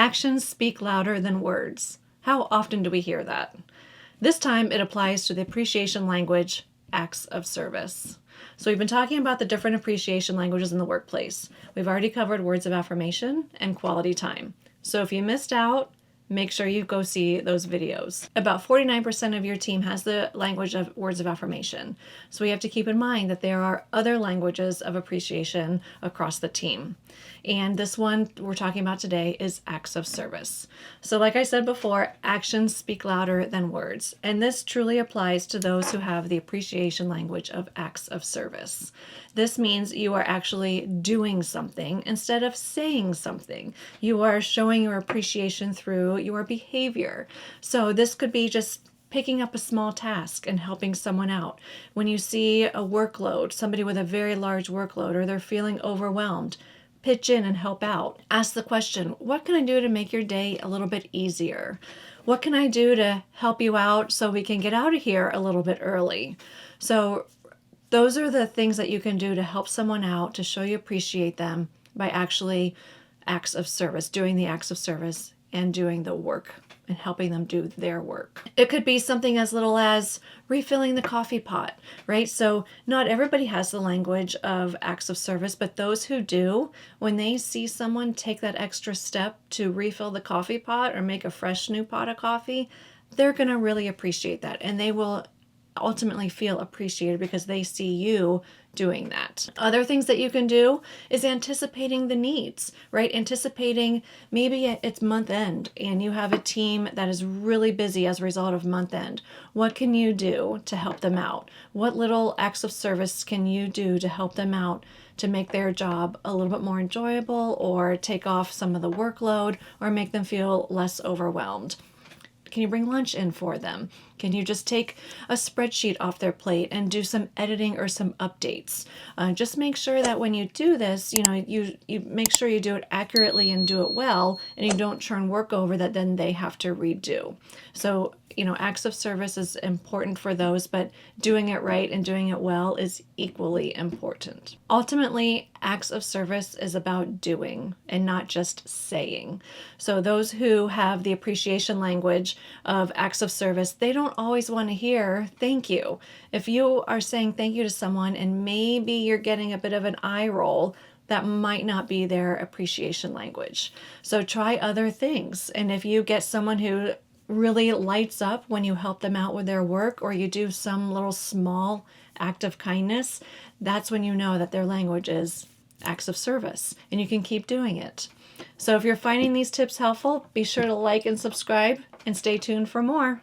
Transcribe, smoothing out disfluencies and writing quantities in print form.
Actions speak louder than words. How often do we hear that? This time it applies to the appreciation language, acts of service. So we've been talking about the different appreciation languages in the workplace. We've already covered words of affirmation and quality time. So if you missed out, make sure you go see those videos. About 49% of your team has the language of words of affirmation. So we have to keep in mind that there are other languages of appreciation across the team. And this one we're talking about today is acts of service. So like I said before, actions speak louder than words. And this truly applies to those who have the appreciation language of acts of service. This means you are actually doing something instead of saying something. You are showing your appreciation through your behavior. So this could be just picking up a small task and helping someone out. When you see a workload, somebody with a very large workload, or they're feeling overwhelmed, pitch in and help out. Ask the question, what can I do to make your day a little bit easier? What can I do to help you out so we can get out of here a little bit early? So those are the things that you can do to help someone out, to show you appreciate them by actually acts of service, doing the acts of service and doing the work and helping them do their work. It could be something as little as refilling the coffee pot, right? So not everybody has the language of acts of service, but those who do, when they see someone take that extra step to refill the coffee pot or make a fresh new pot of coffee, they're going to really appreciate that, and they will ultimately feel appreciated because they see you doing that. Other things that you can do is anticipating the needs, right? Anticipating, maybe it's month end and you have a team that is really busy as a result of month end. What can you do to help them out? What little acts of service can you do to help them out to make their job a little bit more enjoyable, or take off some of the workload, or make them feel less overwhelmed? Can you bring lunch in for them? Can you just take a spreadsheet off their plate and do some editing or some updates? Just make sure that when you do this, you make sure you do it accurately and do it well, and you don't turn work over that then they have to redo. So, acts of service is important for those, but doing it right and doing it well is equally important. Ultimately, acts of service is about doing and not just saying. So those who have the appreciation language of acts of service, they don't always want to hear thank you. If you are saying thank you to someone and maybe you're getting a bit of an eye roll, that might not be their appreciation language. So try other things. And if you get someone who really lights up when you help them out with their work, or you do some little small act of kindness, that's when you know that their language is acts of service, and you can keep doing it. So if you're finding these tips helpful, be sure to like and subscribe, and stay tuned for more.